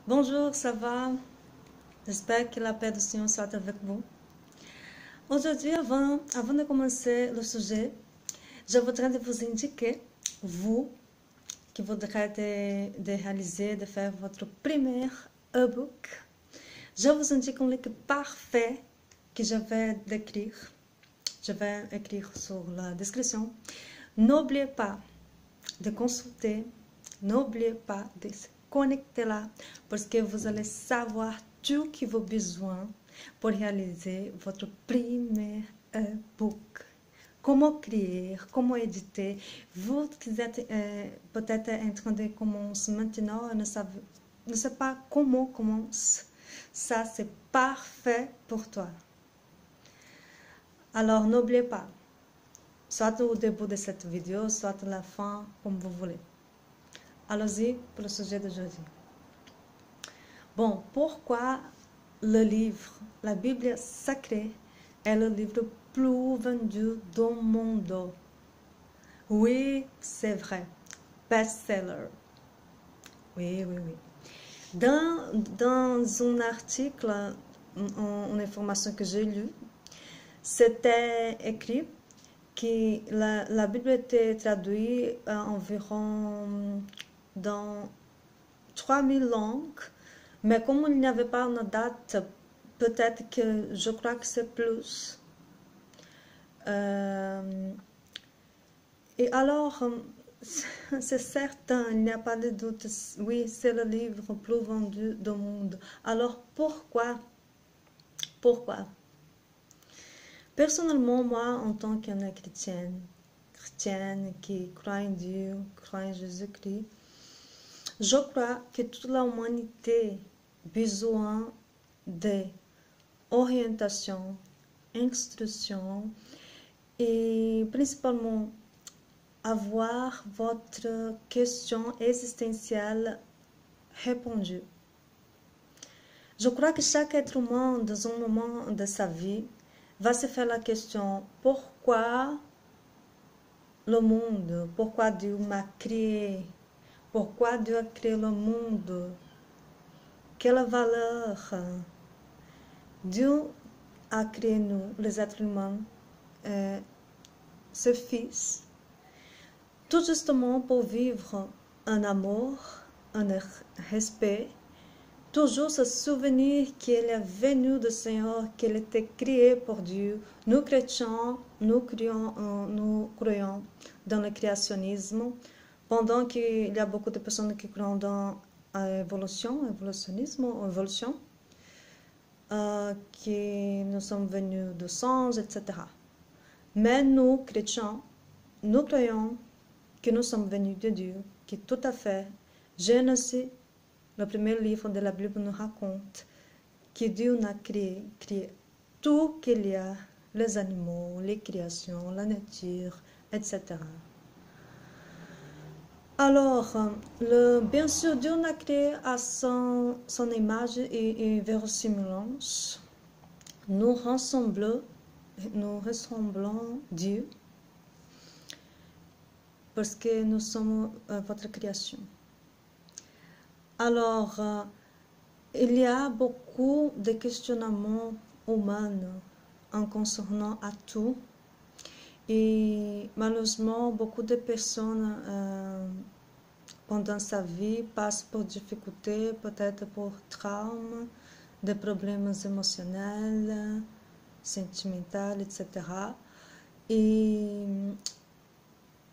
Bonjour, ça va? J'espère que la paix du Seigneur soit avec vous. Aujourd'hui, avant de commencer le sujet, je voudrais vous indiquer, vous qui voudrez de réaliser, de faire votre premier e-book, je vous indique un link parfait que je vais décrire. Je vais écrire sur la description. N'oubliez pas de consulter, n'oubliez pas de se connecter là parce que vous allez savoir tout que vos besoins pour réaliser votre premier e-book. Comment créer, comment éditer. Vous qui êtes peut-être en train de commencer maintenant et ne savez pas comment commencer. Ça, c'est parfait pour toi. Alors, n'oubliez pas, soit au début de cette vidéo, soit à la fin, comme vous voulez. Allons-y pour le sujet d'aujourd'hui. Bon, pourquoi le livre, la Bible sacrée, est le livre le plus vendu du monde? Oui, c'est vrai. Best-seller. Oui. Dans un article, une information que j'ai lue, c'était écrit que la Bible était traduite environ dans 3000 langues, mais comme il n'y avait pas une date, peut-être que je crois que c'est plus. Et alors, c'est certain, il n'y a pas de doute, oui, c'est le livre le plus vendu du monde. Alors, pourquoi? Personnellement, moi, en tant qu'une chrétienne qui croit en Dieu, croit en Jésus-Christ, je crois que toute l'humanité a besoin d'orientation, instruction et principalement avoir votre question existentielle répondue. Je crois que chaque être humain, dans un moment de sa vie, va se faire la question pourquoi le monde, pourquoi Dieu m'a créé, pourquoi Dieu a créé le monde, quelle valeur Dieu a créé nous, les êtres humains, ce Fils, tout justement pour vivre un amour, un respect, toujours se souvenir qu'il est venu du Seigneur, qu'il était créé pour Dieu. Nous chrétiens, nous croyons dans le créationnisme, pendant qu'il y a beaucoup de personnes qui croient dans l'évolution, que nous sommes venus de singes, etc. Mais nous, chrétiens, nous croyons que nous sommes venus de Dieu, qui est tout à fait Genèse. Le premier livre de la Bible nous raconte que Dieu a créé tout qu'il y a, les animaux, les créations, la nature, etc. Alors, bien sûr, Dieu a créé à son image et versemblance. Nous ressemblons Dieu parce que nous sommes votre création. Alors, il y a beaucoup de questionnements humains en concernant à tout. Et malheureusement, beaucoup de personnes pendant sa vie passent par difficultés, peut-être pour traumes, des problèmes émotionnels, sentimentaux, etc. Et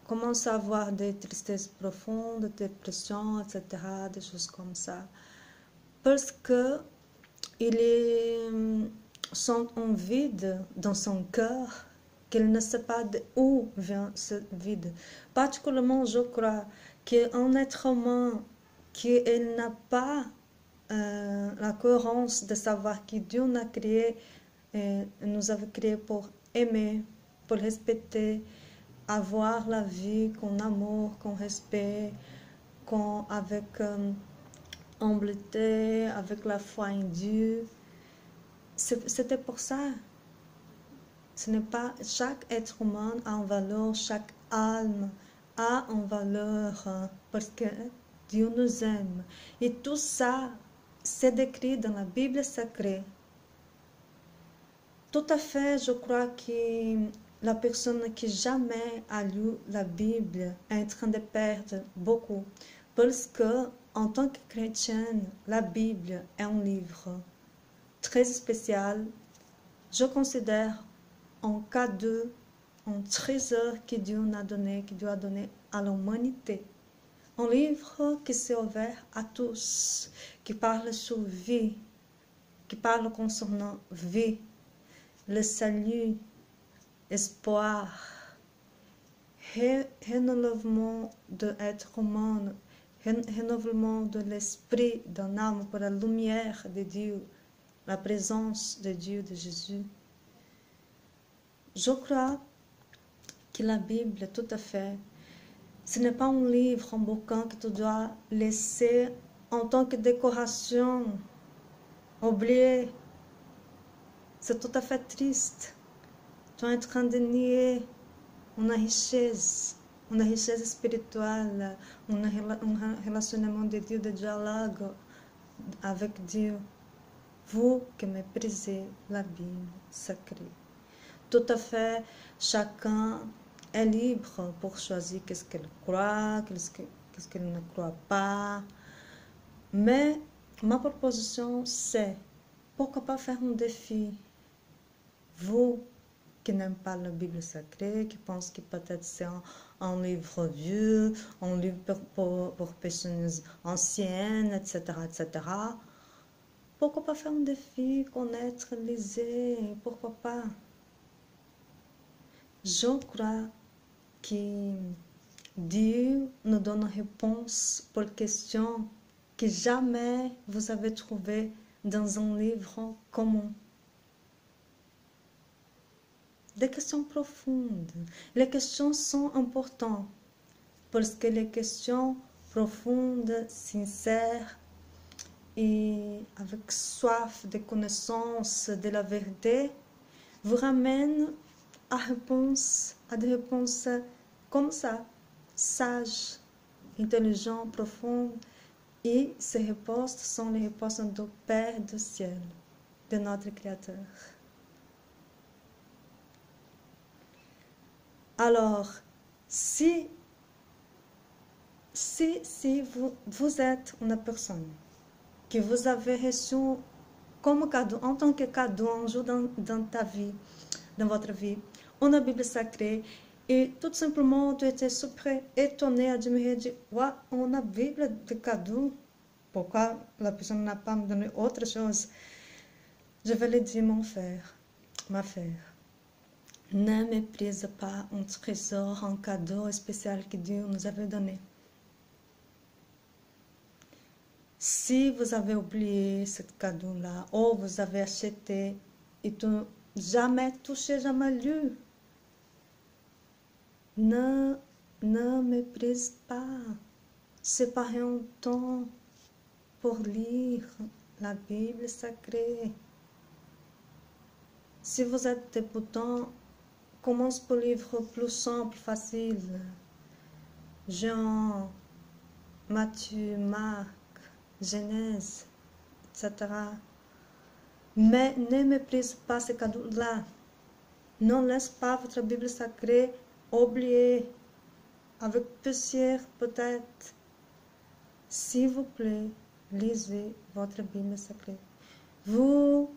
commencent à avoir des tristesses profondes, des dépressions, etc., des choses comme ça. Parce que ils sont en vide dans son cœur, qu'il ne sait pas d'où vient ce vide. Particulièrement, je crois qu'un être humain qui n'a pas la cohérence de savoir que Dieu nous a créé, nous a créé pour aimer, pour respecter, avoir la vie con amour, con respect, avec humilité, avec la foi en Dieu. C'était pour ça. Ce n'est pas chaque être humain a une valeur, chaque âme a une valeur parce que Dieu nous aime. Et tout ça c'est décrit dans la Bible sacrée. Tout à fait, je crois que la personne qui jamais a lu la Bible est en train de perdre beaucoup. Parce que, en tant que chrétienne, la Bible est un livre très spécial. Je considère un cadeau, un trésor que Dieu a donné à l'humanité. Un livre qui s'est ouvert à tous, qui parle sur vie, qui parle concernant vie, le salut, espoir, renouvellement de l'être humain, renouvellement de l'esprit, d'un âme pour la lumière de Dieu, la présence de Dieu, de Jésus. Je crois que la Bible, tout à fait, ce n'est pas un livre, un bouquin que tu dois laisser en tant que décoration, oublier. C'est tout à fait triste. Tu es en train de nier une richesse spirituelle, un relationnement de Dieu, de dialogue avec Dieu. Vous qui méprisez la Bible sacrée. Tout à fait, chacun est libre pour choisir qu'est-ce qu'elle croit, qu'est-ce qu'elle ne croit pas. Mais ma proposition, c'est pourquoi pas faire un défi. Vous qui n'aiment pas la Bible sacrée, qui pensent que peut-être c'est un livre vieux, un livre pour personnes anciennes, etc., etc. Pourquoi pas faire un défi, connaître, liser, pourquoi pas? Je crois que Dieu nous donne une réponse pour questions que jamais vous avez trouvées dans un livre commun. Des questions profondes. Les questions sont importantes parce que les questions profondes, sincères et avec soif de connaissance de la vérité vous ramènent à des réponses comme ça, sages, intelligentes, profondes. Et ces réponses sont les réponses du Père du ciel, de notre Créateur. Alors, si vous êtes une personne que vous avez reçu comme cadeau, en tant que cadeau, un jour dans ta vie, dans votre vie, une Bible sacrée, et tout simplement tu étais super étonné, admiré, de wow, une Bible de cadeau, pourquoi la personne n'a pas me donné autre chose? Je vais le dire, mon frère, ma frère. Ne méprise pas un trésor, un cadeau spécial que Dieu nous avait donné. Si vous avez oublié ce cadeau-là, ou vous avez acheté et tu jamais touché, jamais lu, ne méprise pas. Séparez un temps pour lire la Bible sacrée. Si vous êtes débutant, commence par le livre plus simple, facile. Jean, Matthieu, Marc, Genèse, etc. Mais ne méprise pas ce cadeau-là. Ne laisse pas votre Bible sacrée oublier, avec plaisir peut-être. S'il vous plaît, lisez votre Bible sacrée. Vous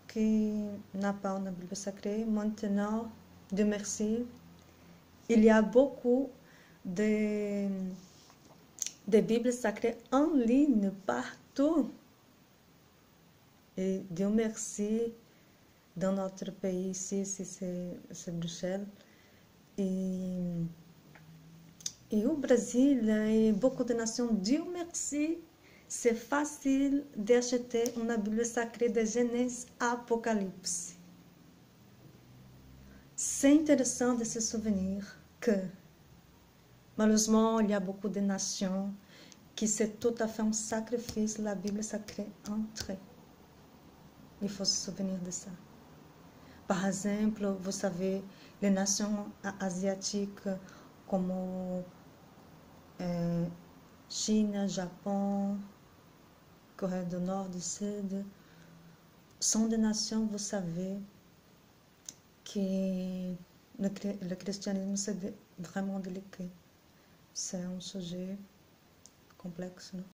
qui n'avez pas une Bible sacrée, maintenant, Dieu merci, il y a beaucoup de Bibles sacrées en ligne partout. Et Dieu merci, dans notre pays ici, c'est Bruxelles, et au Brésil, et beaucoup de nations, Dieu merci, c'est facile d'acheter une Bible sacrée de Genèse à Apocalypse. C'est intéressant de se souvenir que, malheureusement, il y a beaucoup de nations qui c'est tout à fait un sacrifice, la Bible sacrée entre. Il faut se souvenir de ça. Par exemple, vous savez, les nations asiatiques comme Chine, Japon, Corée du Nord, du Sud, sont des nations, vous savez, que le christianisme, c'est vraiment délicat. C'est un sujet complexe, non?